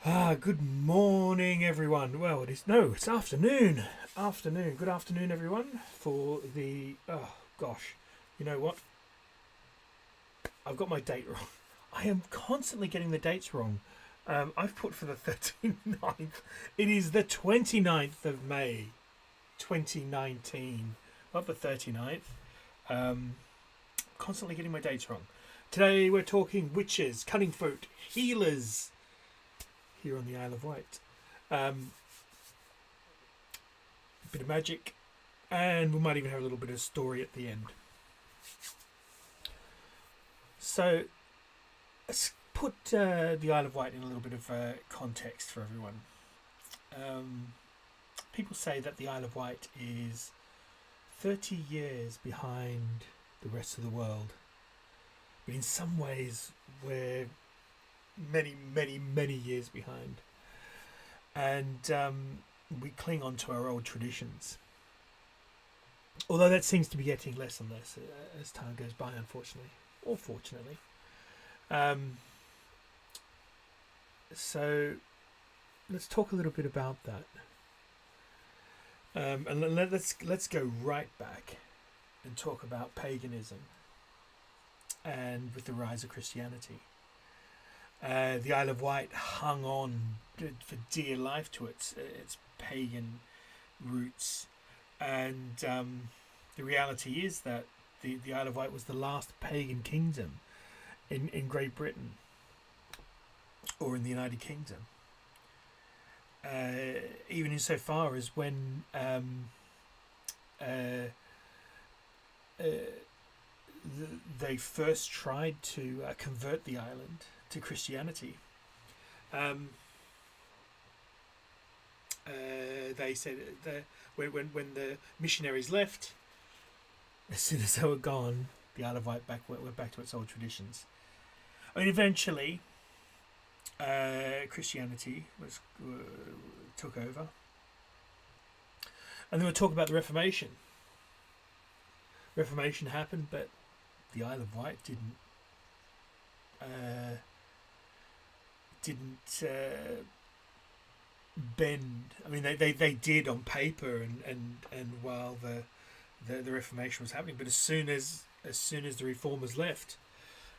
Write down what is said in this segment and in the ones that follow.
Good morning, everyone. Well, it's afternoon. Afternoon. Good afternoon, everyone. For the, oh gosh, you know what? I've got my date wrong. I am constantly getting the dates wrong. I've put for the 39th. It is the 29th of May, 2019, not the 39th. Constantly getting my dates wrong. Today we're talking witches, cunning folk, healers here on the Isle of Wight. A bit of magic, and we might even have a little bit of story at the end. So let's put the Isle of Wight in a little bit of context for everyone. People say that the Isle of Wight is 30 years behind the rest of the world, but in some ways we're many years behind, and we cling on to our old traditions, although that seems to be getting less and less as time goes by, unfortunately or fortunately. So let's talk a little bit about that, and let's go right back and talk about paganism and with the rise of Christianity. The Isle of Wight hung on for dear life to its pagan roots, and the reality is that the Isle of Wight was the last pagan kingdom in Great Britain or in the United Kingdom. Even insofar as when they first tried to convert the island to Christianity, they said that when the missionaries left, as soon as they were gone, the Isle of Wight went back to its old traditions. I mean, eventually, Christianity took over, and then we'll talk about the Reformation. Reformation happened, but the Isle of Wight didn't bend. I mean, they did on paper, and while the Reformation was happening, but as soon as the reformers left,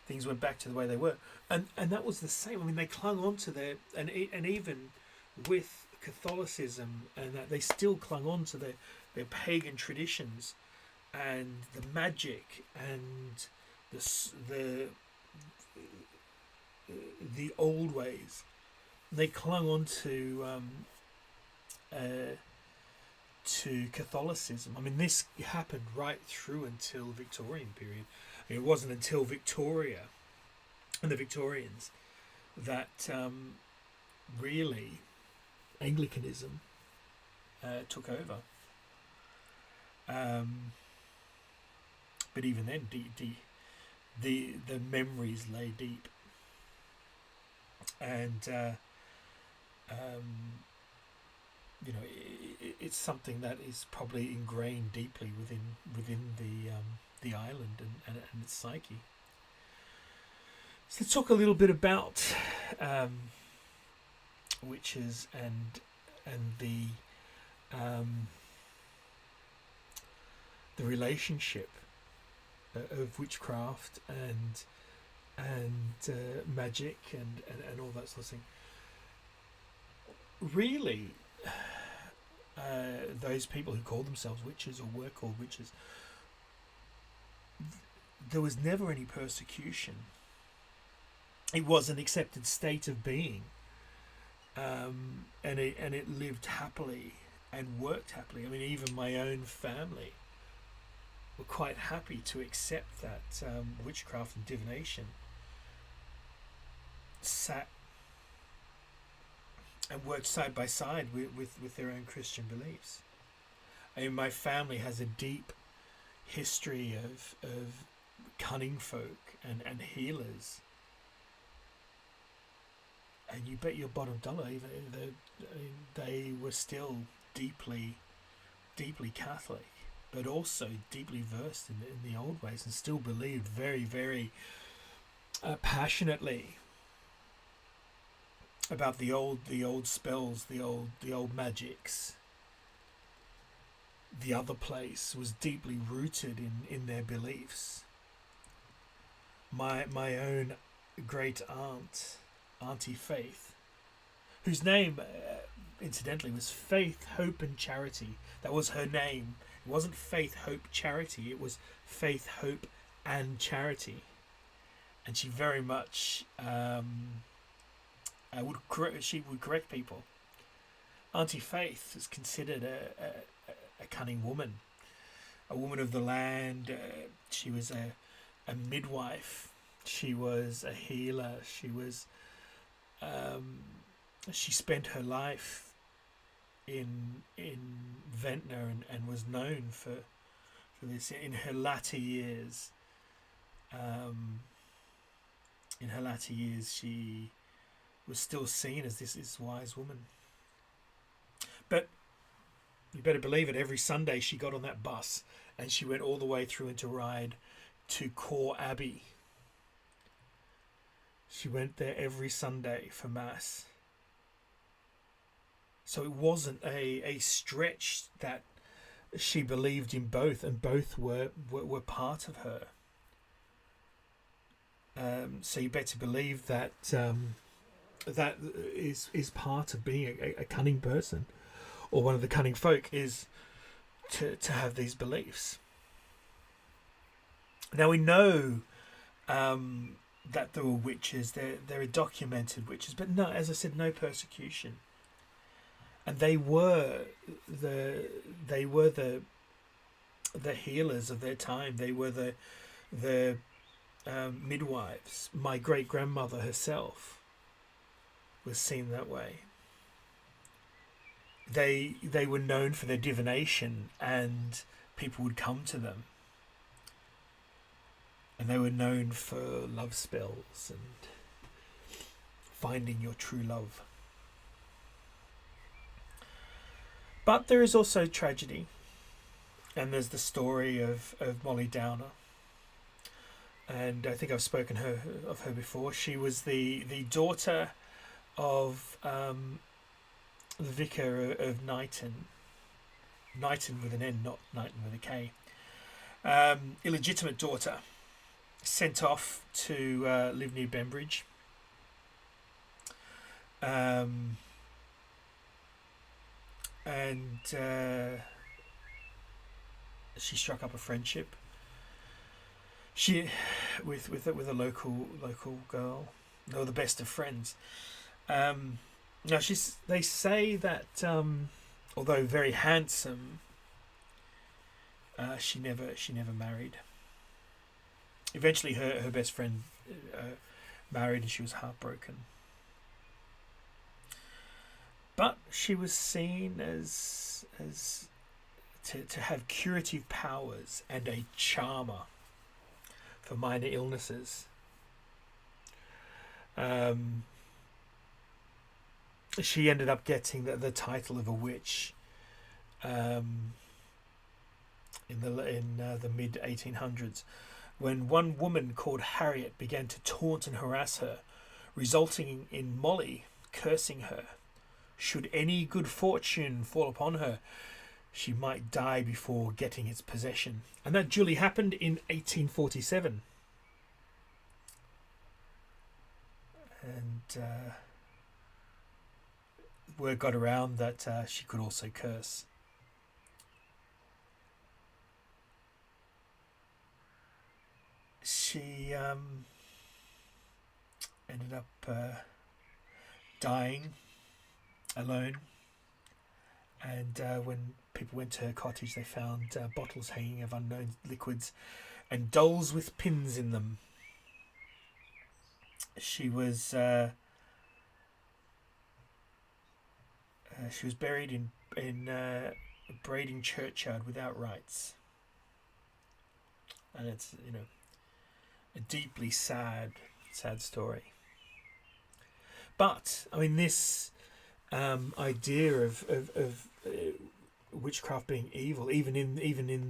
things went back to the way they were, and that was the same. I mean, they clung on to their and even with Catholicism, and that they still clung on to their pagan traditions and the magic and the old ways. They clung on to Catholicism. I mean, this happened right through until the Victorian period. I mean, it wasn't until Victoria and the Victorians that really Anglicanism took over. But even then, the memories lay deep, and it's something that is probably ingrained deeply within the island and its psyche. So let's talk a little bit about witches and the relationship of witchcraft and magic and all that sort of thing. Really, those people who call themselves witches or were called witches, there was never any persecution. It was an accepted state of being, and it lived happily and worked happily. I mean, even my own family were quite happy to accept that witchcraft and divination sat and worked side by side with their own Christian beliefs. I mean, my family has a deep history of cunning folk and healers, and you bet your bottom dollar they were still deeply Catholic, but also deeply versed in the old ways, and still believed very passionately about the old spells, the old magics. The other place was deeply rooted in their beliefs. My own great aunt, Auntie Faith, whose name, incidentally, was Faith, Hope and Charity. That was her name. It wasn't Faith, Hope, Charity. It was Faith, Hope and Charity. And she very much would correct people. Auntie Faith is considered a cunning woman, a woman of the land. She was a midwife. She was a healer. She spent her life in Ventnor and was known for this. In her latter years, she was still seen as this wise woman. But you better believe it, every Sunday she got on that bus and she went all the way through into Ryde to Core Abbey. She went there every Sunday for Mass. So it wasn't a stretch that she believed in both, and both were part of her. So you better believe that that is part of being a cunning person, or one of the cunning folk, is to have these beliefs. Now we know that there were witches. There are documented witches, but no, as I said, no persecution. And they were the healers of their time. They were the midwives. My great grandmother herself was seen that way. They were known for their divination, and people would come to them. And they were known for love spells and finding your true love. But there is also tragedy. And there's the story of Molly Downer. And I think I've spoken of her before. She was the daughter of the vicar of Knighton. Knighton with an N, not Knighton with a K. Illegitimate daughter. Sent off to live near Bembridge. And she struck up a friendship. With a local girl. They were the best of friends. Now they say that although very handsome, she never married. Eventually, her best friend married, and she was heartbroken. But she was seen as to have curative powers and a charmer for minor illnesses. She ended up getting the title of a witch in the mid 1800s. When one woman called Harriet began to taunt and harass her, resulting in Molly cursing her. Should any good fortune fall upon her, she might die before getting its possession. And that duly happened in 1847. And word got around that she could also curse. She ended up dying alone, and when people went to her cottage, they found bottles hanging of unknown liquids and dolls with pins in them. She was buried in Brading churchyard without rites, and it's a deeply sad story. But I mean, this idea of witchcraft being evil, even in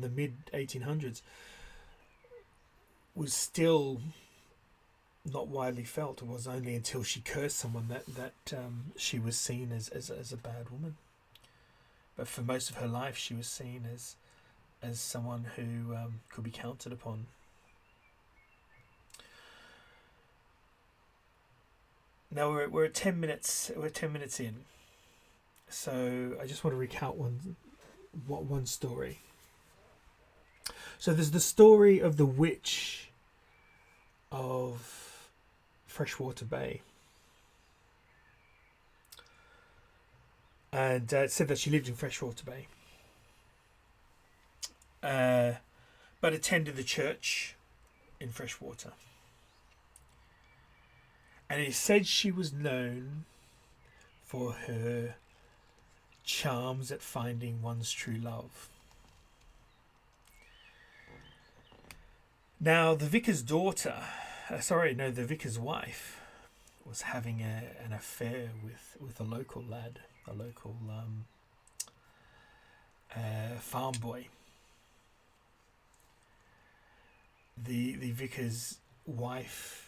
the mid 1800s, was still not widely felt. It was only until she cursed someone that she was seen as a bad woman. But for most of her life, she was seen as someone who could be counted upon. Now we're at 10 minutes. We're 10 minutes in, so I just want to recount one story. So there's the story of the Witch of Freshwater Bay, and it said that she lived in Freshwater Bay, but attended the church in Freshwater. And it said she was known for her charms at finding one's true love. Now, the vicar's the vicar's wife was having an affair with a local lad, a local farm boy. The vicar's wife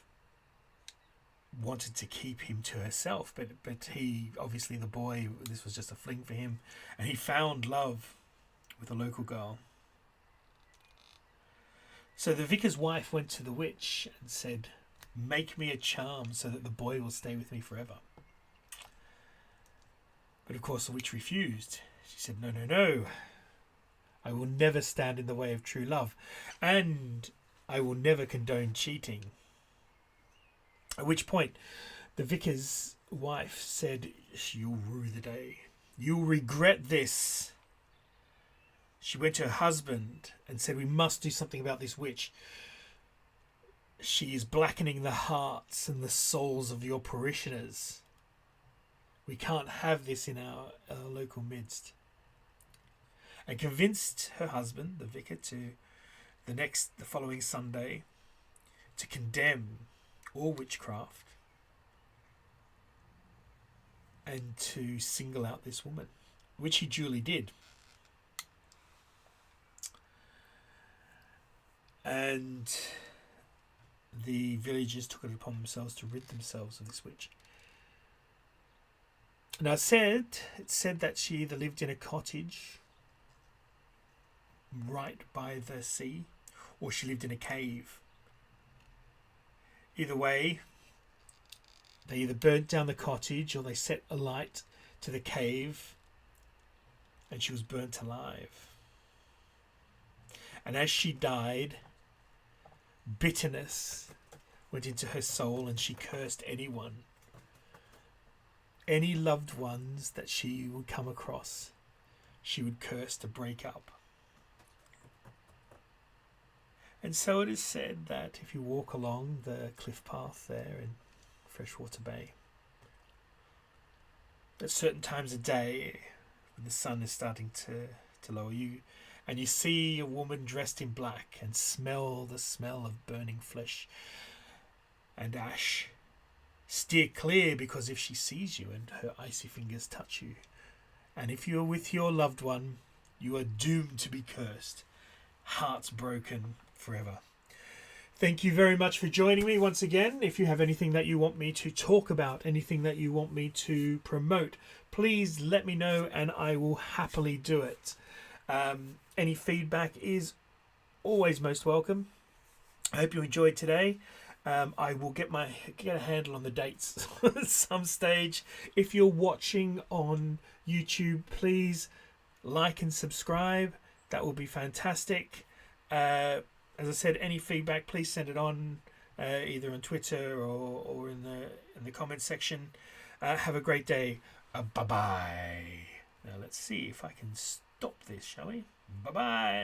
wanted to keep him to herself, but he, obviously the boy, this was just a fling for him, and he found love with a local girl. So the vicar's wife went to the witch and said, "Make me a charm so that the boy will stay with me forever." But of course the witch refused. She said, No, I will never stand in the way of true love, and I will never condone cheating. At which point, the vicar's wife said, "You'll rue the day. You'll regret this." She went to her husband and said, "We must do something about this witch. She is blackening the hearts and the souls of your parishioners. We can't have this in our local midst." And convinced her husband, the vicar, to the following Sunday to condemn all witchcraft and to single out this woman, which he duly did. And the villagers took it upon themselves to rid themselves of this witch. Now it said that she either lived in a cottage right by the sea, or she lived in a cave. Either way, they either burnt down the cottage or they set alight to the cave, and she was burnt alive. And as she died, bitterness went into her soul, and she cursed any loved ones that she would come across, she would curse to break up. And so it is said that if you walk along the cliff path there in Freshwater Bay, at certain times of day, when the sun is starting to lower, and you see a woman dressed in black and smell the smell of burning flesh and ash, steer clear, because if she sees you and her icy fingers touch you, and if you're with your loved one, you are doomed to be cursed, hearts broken forever. Thank you very much for joining me once again. If you have anything that you want me to talk about, anything that you want me to promote, please let me know and I will happily do it. Any feedback is always most welcome. I hope you enjoyed today. I will get a handle on the dates at some stage. If you're watching on YouTube, please like and subscribe. That will be fantastic. As I said, any feedback, please send it on either on Twitter or in the comments section. Have a great day. Bye-bye. Now let's see if I can stop this, shall we? Bye-bye.